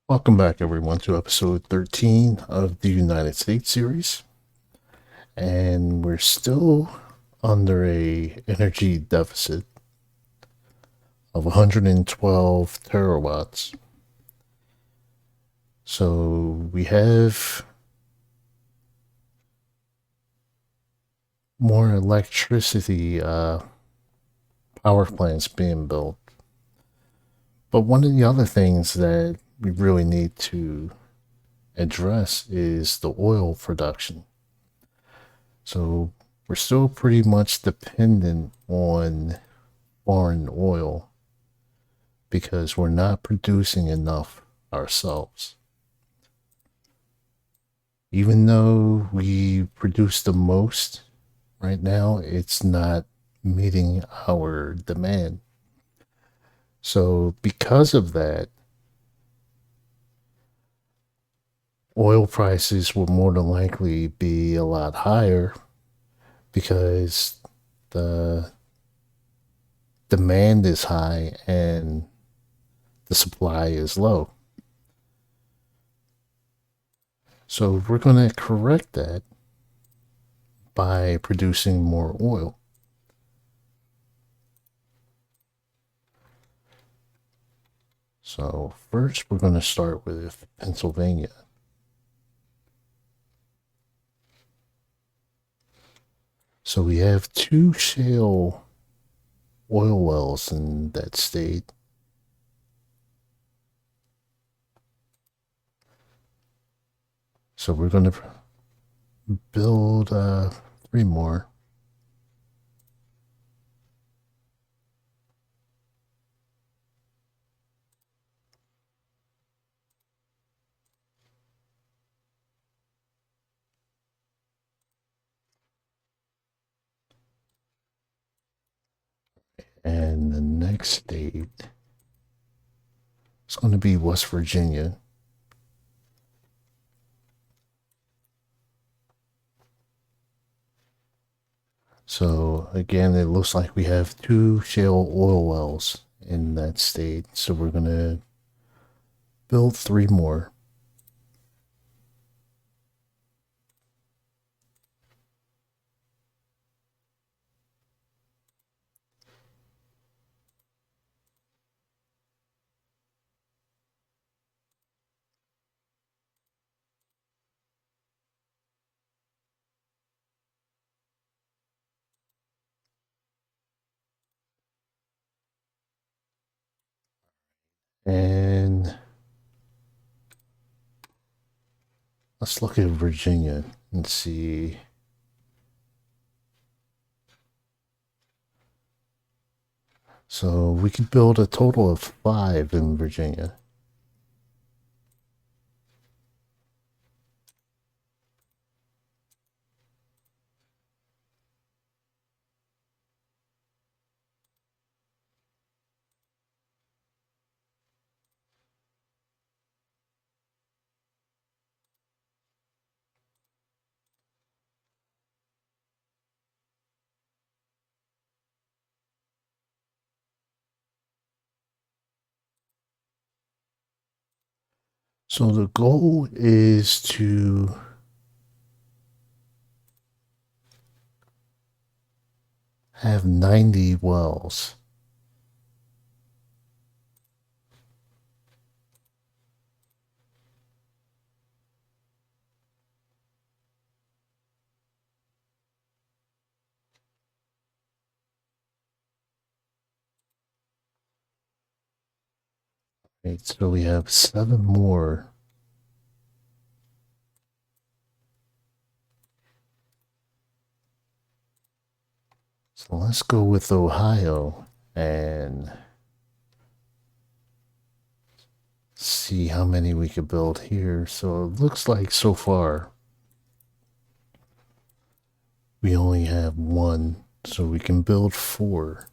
Welcome back, everyone, to episode 13 of the United States series. And we're still under a energy deficit of 112 terawatts. So we have more electricity power plants being built. But one of the other things that we really need to address is the oil production. So we're still pretty much dependent on foreign oil because we're not producing enough ourselves. Even though we produce the most right now, it's not meeting our demand. So, because of that, oil prices will more than likely be a lot higher because the demand is high and the supply is low. So we're going to correct that by producing more oil. So first we're going to start with Pennsylvania. So we have two shale oil wells in that state. So we're going to build three more. And the next state is going to be West Virginia. So again, it looks like we have two shale oil wells in that state. So we're going to build three more. And let's look at Virginia and see. So we could build a total of five in Virginia. So the goal is to have 90 wells. Right, so we have seven more. So let's go with Ohio and see how many we could build here. So it looks like so far we only have one, so we can build four.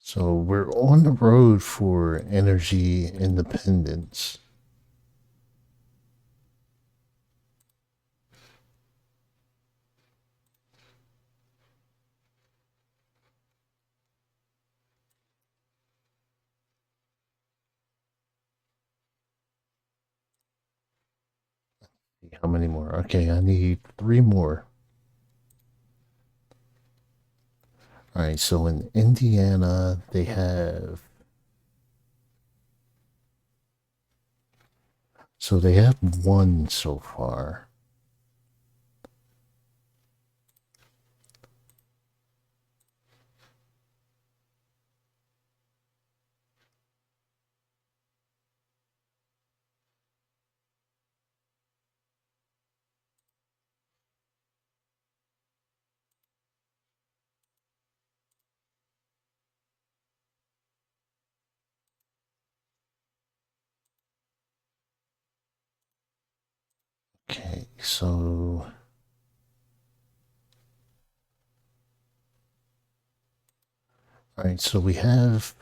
So we're on the road for energy independence. How many more? Okay, I need three more. All right, so in Indiana, they have one so far. Okay, so all right, so we have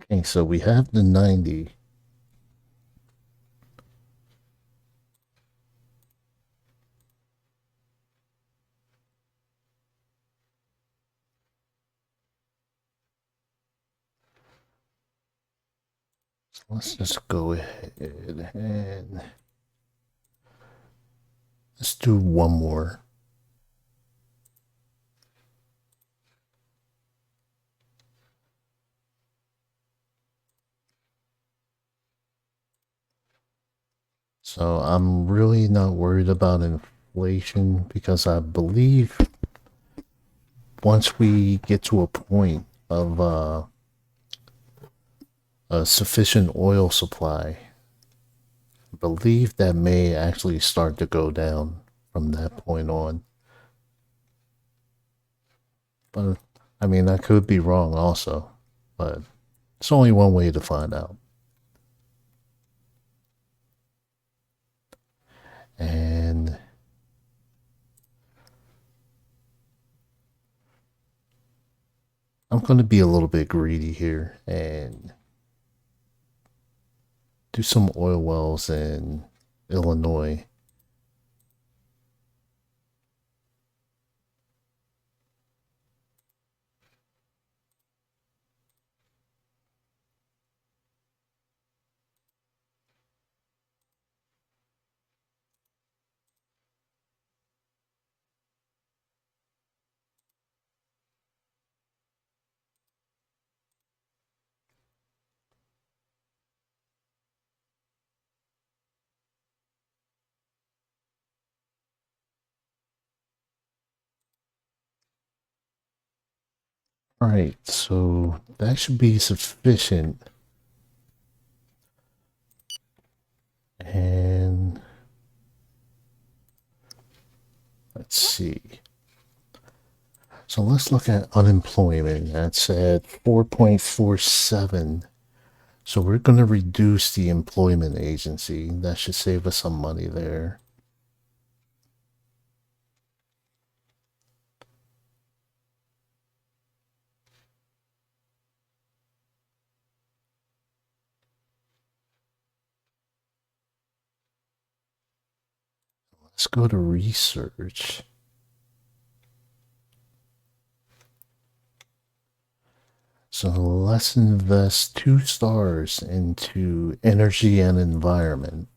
okay, so we have the 90. So let's just go ahead and let's do one more. So I'm really not worried about inflation because I believe once we get to a point of a sufficient oil supply, I believe that may actually start to go down from that point on. But I mean, I could be wrong also, but it's only one way to find out. And I'm going to be a little bit greedy here and do some oil wells in Illinois. All right, so that should be sufficient. And let's see. So let's look at unemployment. That's at 4.47. So we're going to reduce the employment agency. That should save us some money there. Let's go to research. So let's invest 2 stars into energy and environment.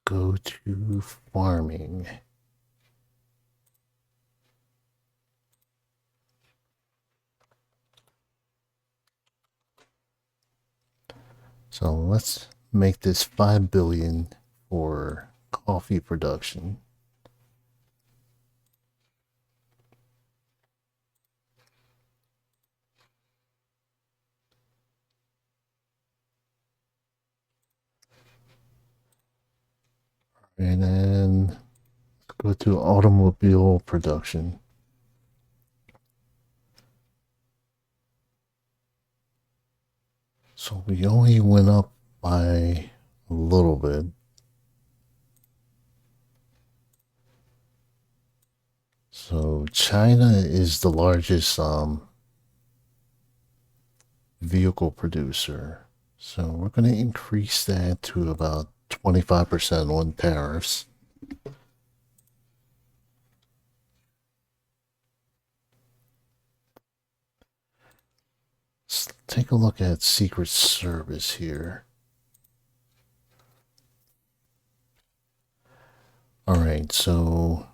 Go to farming. So let's make this 5 billion for coffee production. And then let's go to automobile production. So we only went up by a little bit. So China is the largest vehicle producer. So we're going to increase that to about 25% on tariffs. Let's take a look at Secret Service here. All right, so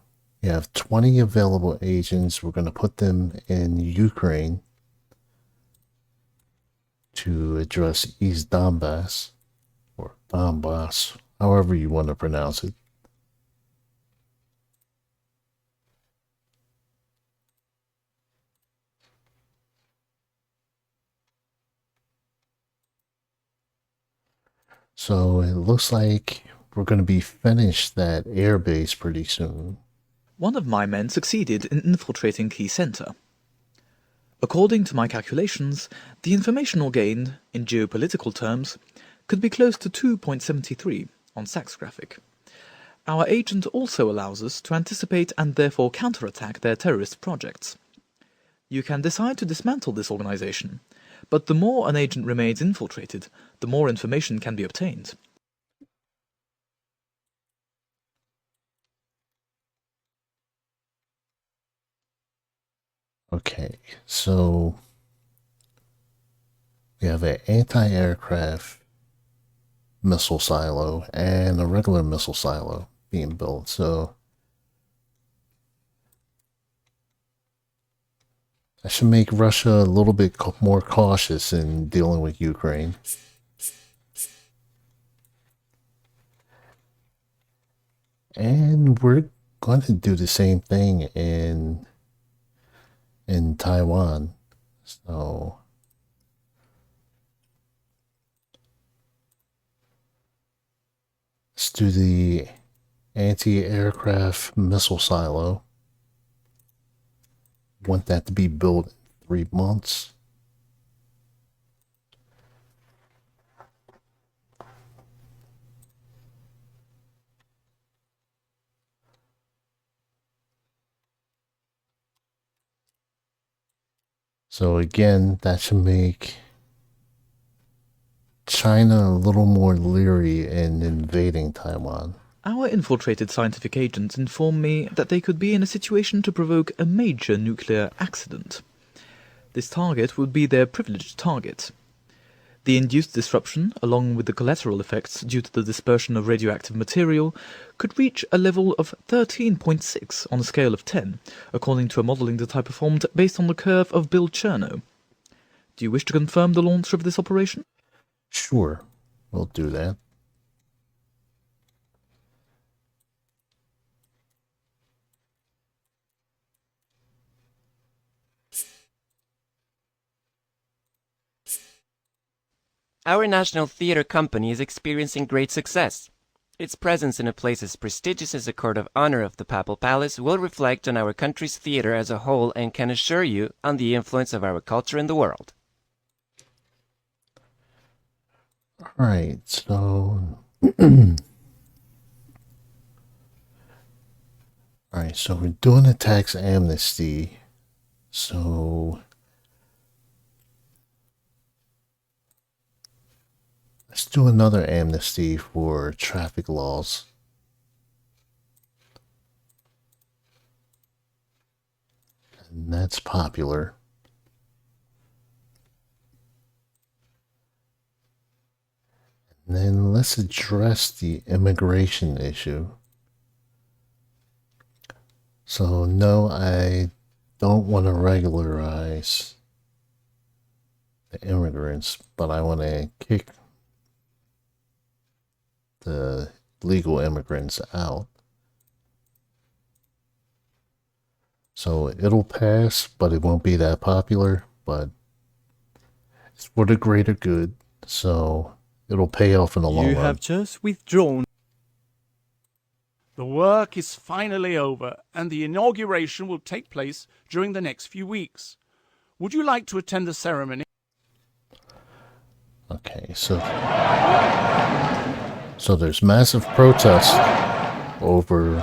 we have 20 available agents. We're going to put them in Ukraine to address East Donbass, or Donbass, however you want to pronounce it. So it looks like we're going to be finished that air base pretty soon. One of my men succeeded in infiltrating Key Center. According to my calculations, the informational gain, in geopolitical terms, could be close to 2.73 on Sachs graphic. Our agent also allows us to anticipate and therefore counterattack their terrorist projects. You can decide to dismantle this organization, but the more an agent remains infiltrated, the more information can be obtained. Okay, so we have an anti-aircraft missile silo and a regular missile silo being built. So that should make Russia a little bit more cautious in dealing with Ukraine. And we're going to do the same thing in Taiwan. So let's do the anti-aircraft missile silo. Want that to be built in 3 months. So again, that should make China a little more leery in invading Taiwan. Our infiltrated scientific agents inform me that they could be in a situation to provoke a major nuclear accident. This target would be their privileged target. The induced disruption, along with the collateral effects due to the dispersion of radioactive material, could reach a level of 13.6 on a scale of 10, according to a modeling that I performed based on the curve of Bill Chernow. Do you wish to confirm the launch of this operation? Sure, we'll do that. Our National Theatre Company is experiencing great success. Its presence in a place as prestigious as the Court of Honor of the Papal Palace will reflect on our country's theater as a whole and can assure you on the influence of our culture in the world. Alright, so Alright, so we're doing a tax amnesty. So let's do another amnesty for traffic laws. And that's popular. And then let's address the immigration issue. So no, I don't want to regularize the immigrants, but I want to kick the legal immigrants out. So it'll pass, but it won't be that popular, but it's for the greater good, so it'll pay off in the long run. You have just withdrawn. The work is finally over, and the inauguration will take place during the next few weeks. Would you like to attend the ceremony? Okay, so there's massive protest over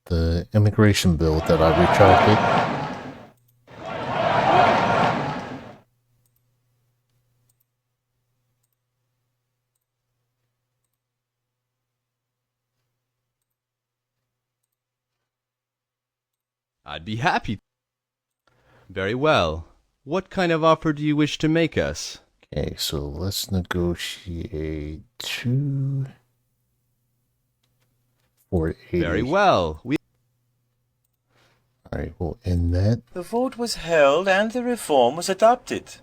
the immigration bill that I retracted. I'd be happy. Very well. What kind of offer do you wish to make us? Okay, so let's negotiate 480. Very well. Alright, well, in that, The vote was held and the reform was adopted.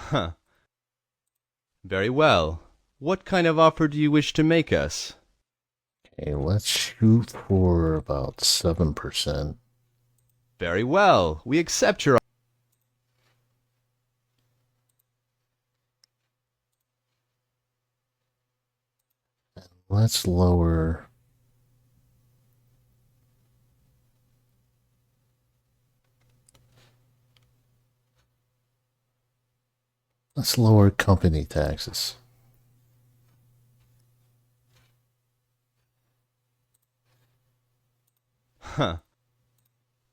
Huh. Very well. What kind of offer do you wish to make us? okay, let's shoot for about 7%. Very well. We accept your Let's lower. Let's lower company taxes. Huh.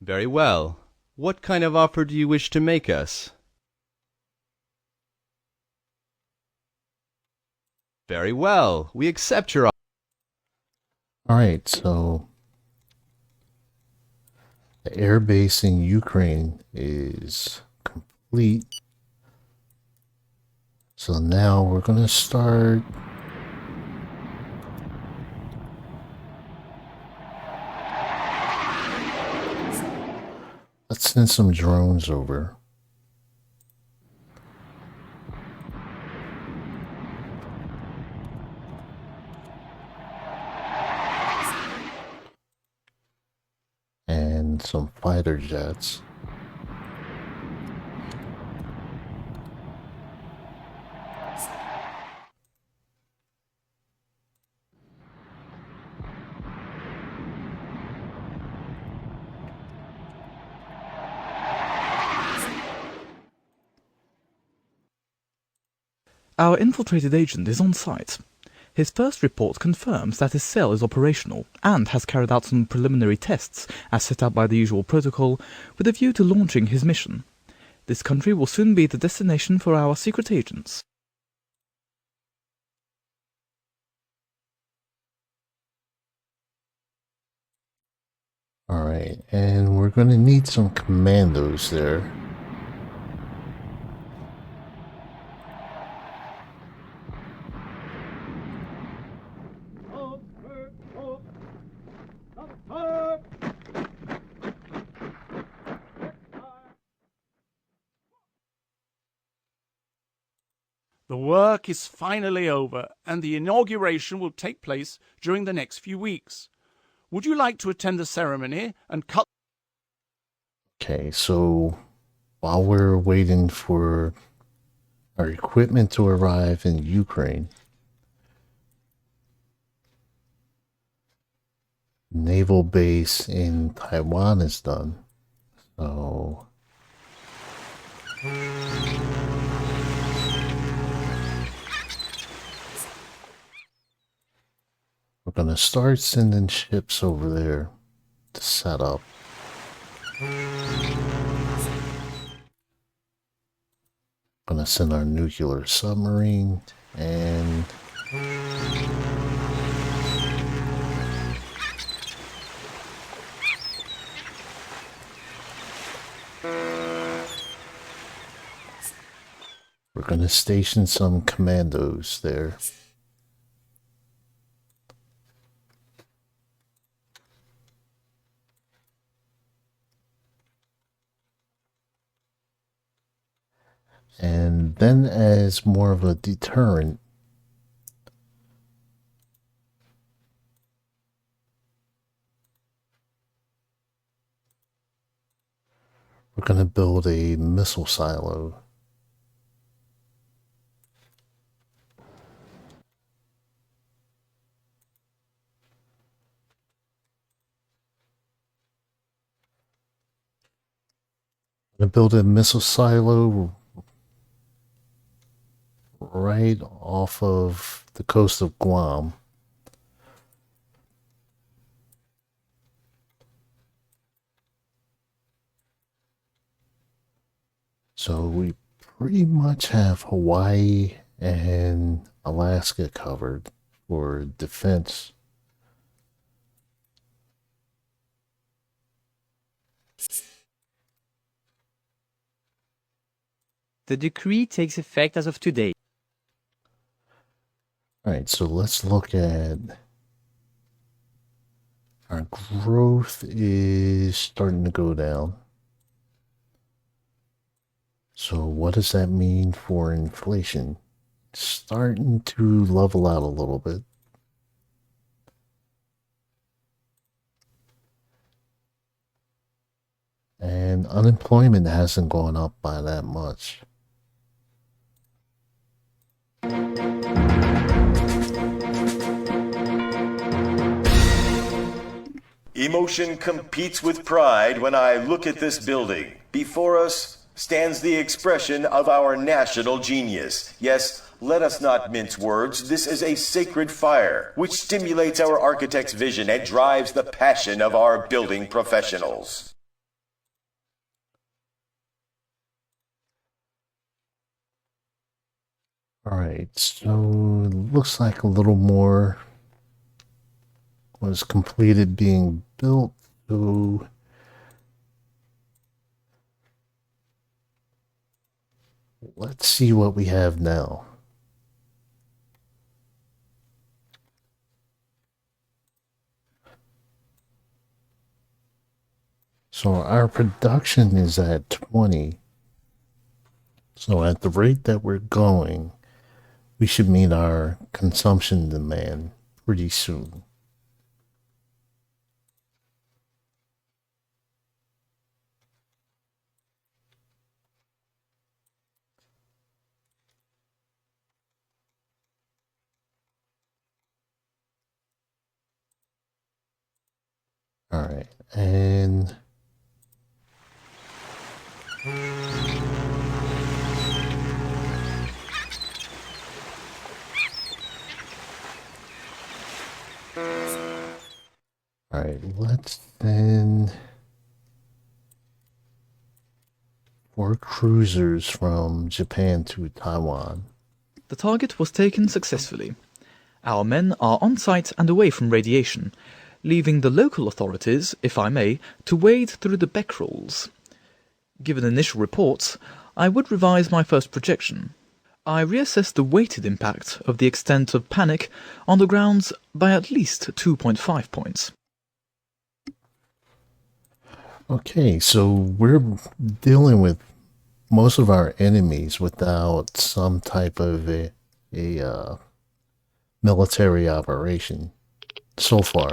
Very well. What kind of offer do you wish to make us? Very well. We accept your offer. Alright, so the air base in Ukraine is complete. So now we're going to start let's send some drones over. And some fighter jets. Our infiltrated agent is on site. His first report confirms that his cell is operational and has carried out some preliminary tests as set out by the usual protocol with a view to launching his mission. This country will soon be the destination for our secret agents. Alright, and we're going to need some commandos there. The work is finally over, and the inauguration will take place during the next few weeks. Would you like to attend the ceremony and cut? Okay, so while we're waiting for our equipment to arrive in Ukraine, naval base in Taiwan is done. So we're gonna start sending ships over there to set up. Gonna send our nuclear submarine and we're gonna station some commandos there. And then as more of a deterrent, we're going to build a missile silo. I'm going to build a missile silo right off of the coast of Guam. So we pretty much have Hawaii and Alaska covered for defense. The decree takes effect as of today. Alright, so let's look at our growth is starting to go down. So what does that mean for inflation? It's starting to level out a little bit. And unemployment hasn't gone up by that much. Emotion competes with pride when I look at this building. Before us stands the expression of our national genius. Yes, let us not mince words. This is a sacred fire which stimulates our architect's vision and drives the passion of our building professionals. Alright, so it looks like a little more was completed being built. So let's see what we have now. So our production is at 20. So at the rate that we're going, we should meet our consumption demand pretty soon. All right, and all right, let's then 4 cruisers from Japan to Taiwan. The target was taken successfully. Our men are on site and away from radiation, leaving the local authorities, if I may, to wade through the back rolls. Given initial reports, I would revise my first projection. I reassessed the weighted impact of the extent of panic on the grounds by at least 2.5 points. Okay, so we're dealing with most of our enemies without some type of a military operation so far.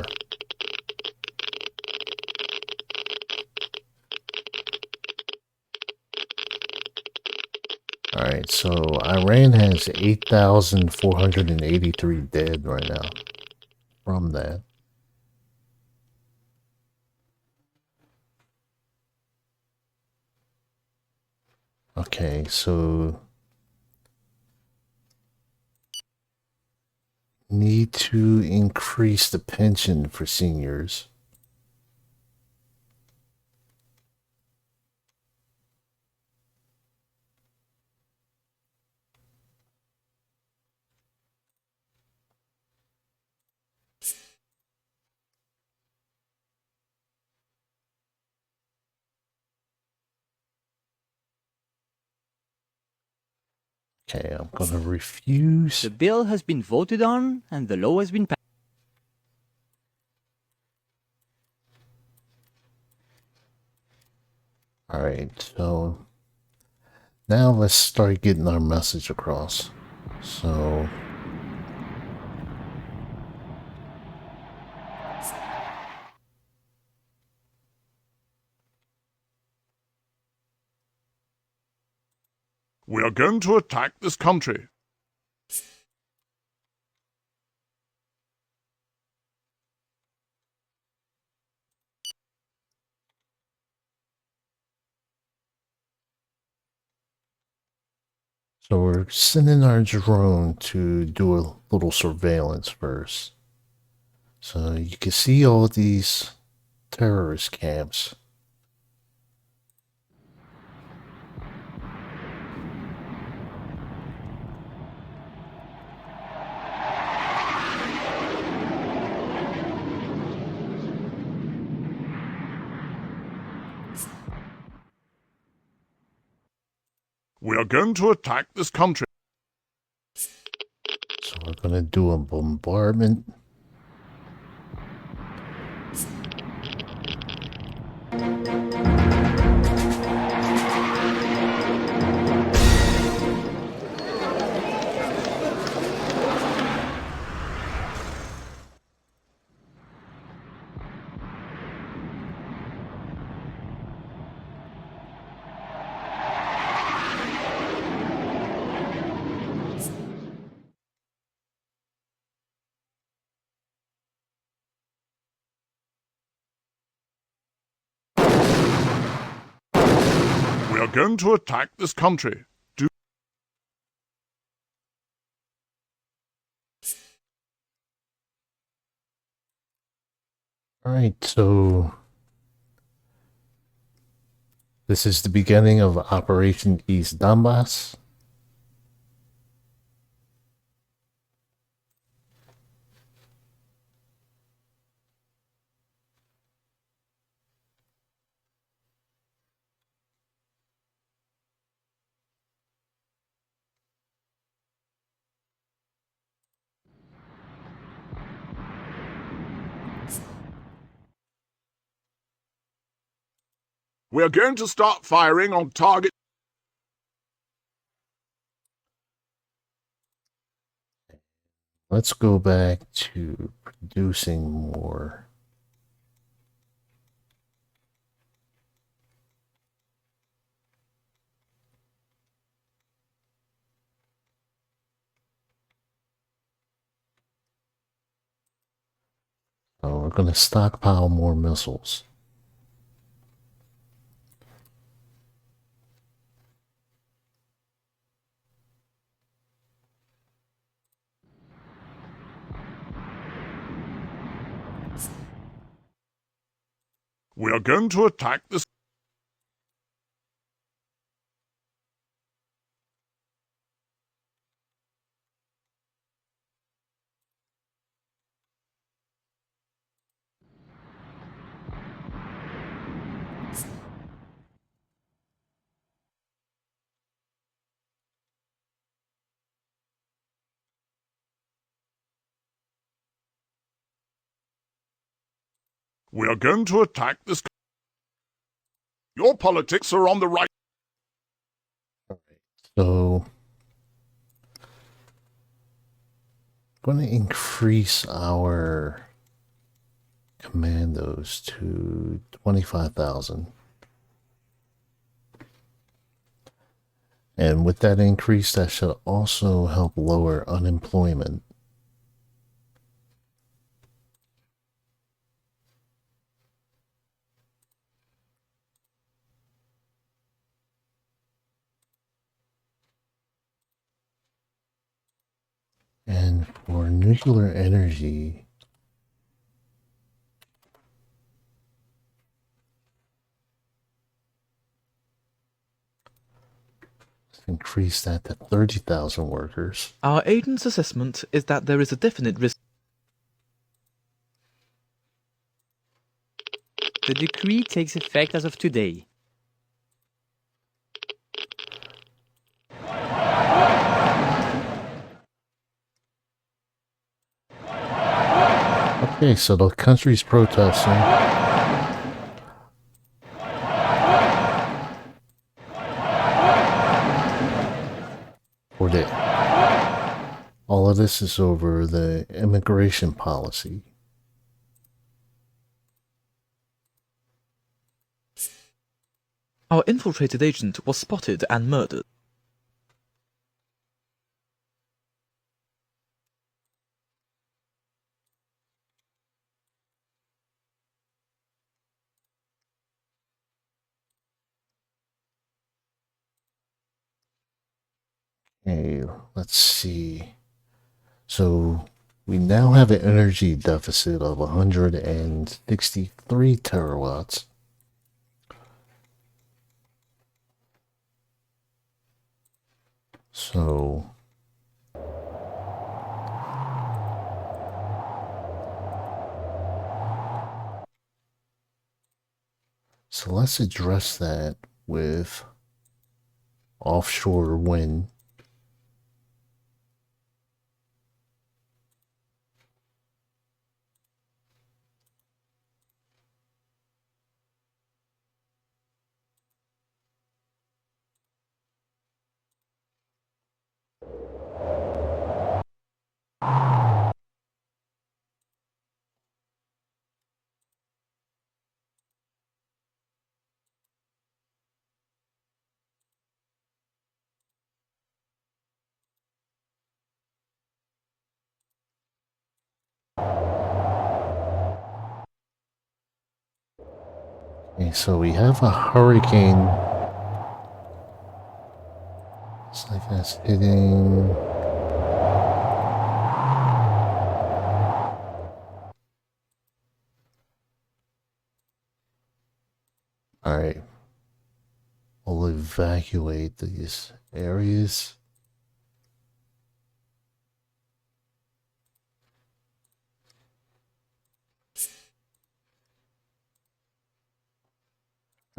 Alright, so Iran has 8,483 dead right now from that. Okay, so need to increase the pension for seniors. Okay, I'm going to refuse. The bill has been voted on and the law has been passed. Alright, so now let's start getting our message across. So We are going to attack this country. So we're sending our drone to do a little surveillance first. So you can see all these terrorist camps. We are going to attack this country. So we're going to do a bombardment. We are going to attack this country. All right, so this is the beginning of Operation East Donbass. We are going to start firing on target. Let's go back to producing more. So we're going to stockpile more missiles. We are going to attack this. We are going to attack this. Your politics are on the right. So I'm going to increase our commandos to 25,000. And with that increase, that should also help lower unemployment. And for nuclear energy, let's increase that to 30,000 workers. Our agent's assessment is that there is a definite risk. The decree takes effect as of today. Okay, so the country's protesting. All of this is over the immigration policy. Our infiltrated agent was spotted and murdered. Okay, let's see. So we now have an energy deficit of 163 terawatts. So let's address that with offshore wind. Okay, so we have a hurricane. It's like that's hitting. Alright. We'll evacuate these areas.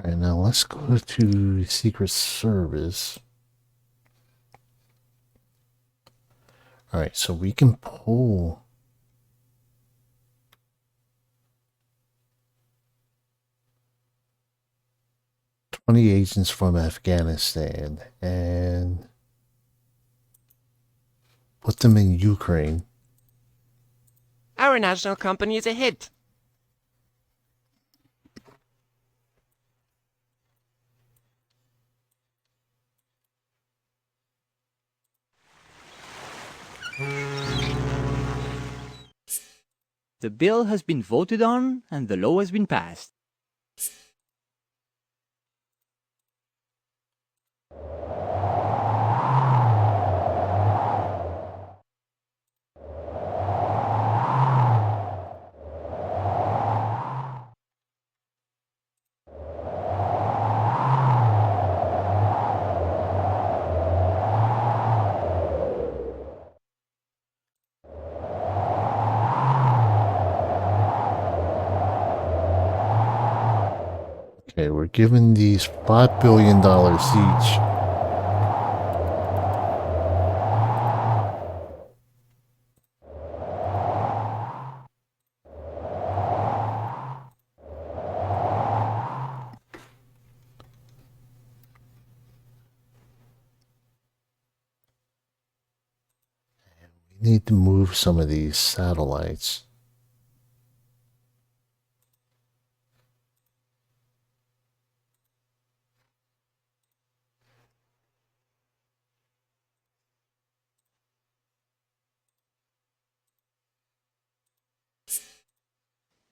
Alright, now let's go to Secret Service. Alright, so we can pull 20 agents from Afghanistan and put them in Ukraine. Our national company is a hit. The bill has been voted on and the law has been passed. Okay, we're giving these $5 billion each. We need to move some of these satellites.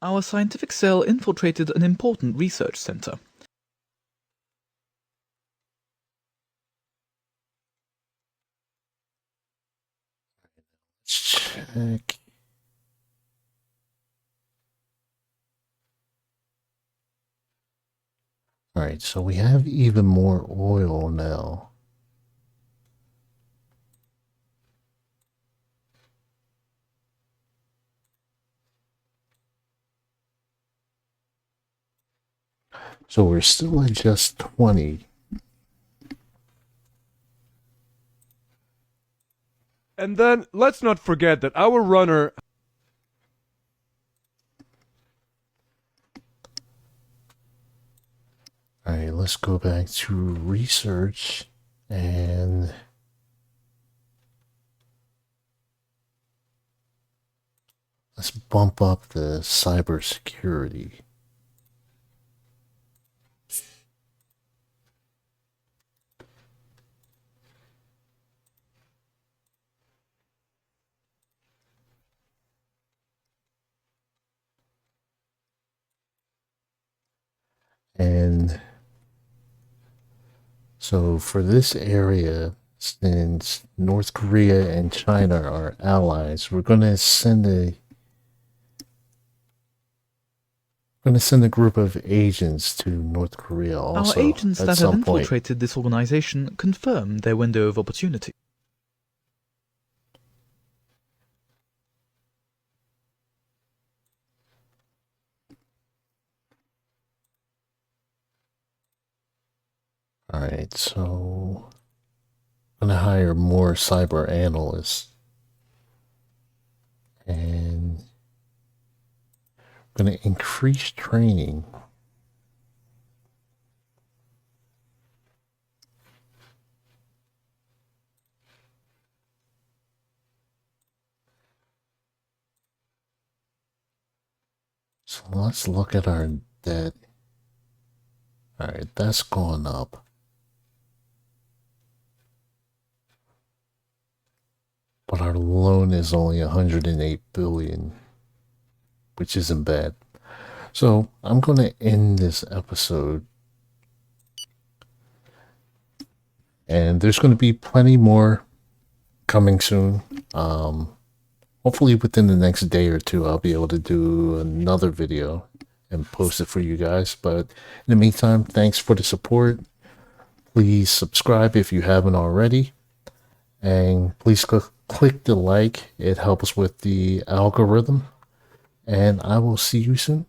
Our scientific cell infiltrated an important research center. Let's check. Alright, so we have even more oil now. So we're still at just 20. And then let's not forget that our runner. Alright, let's go back to research and let's bump up the cybersecurity. And so for this area, since North Korea and China are allies, we're going to send a group of agents to North Korea also. Our agents at that have some point. infiltrated this organization confirm their window of opportunity. Alright, so I'm going to hire more cyber analysts. And I'm going to increase training. So let's look at our debt. Alright, that's gone up. But our loan is only 108 billion, which isn't bad. So I'm going to end this episode. And there's going to be plenty more coming soon. Hopefully within the next day or two, I'll be able to do another video and post it for you guys. But in the meantime, thanks for the support. Please subscribe if you haven't already. And please click the like. It helps with the algorithm. And I will see you soon.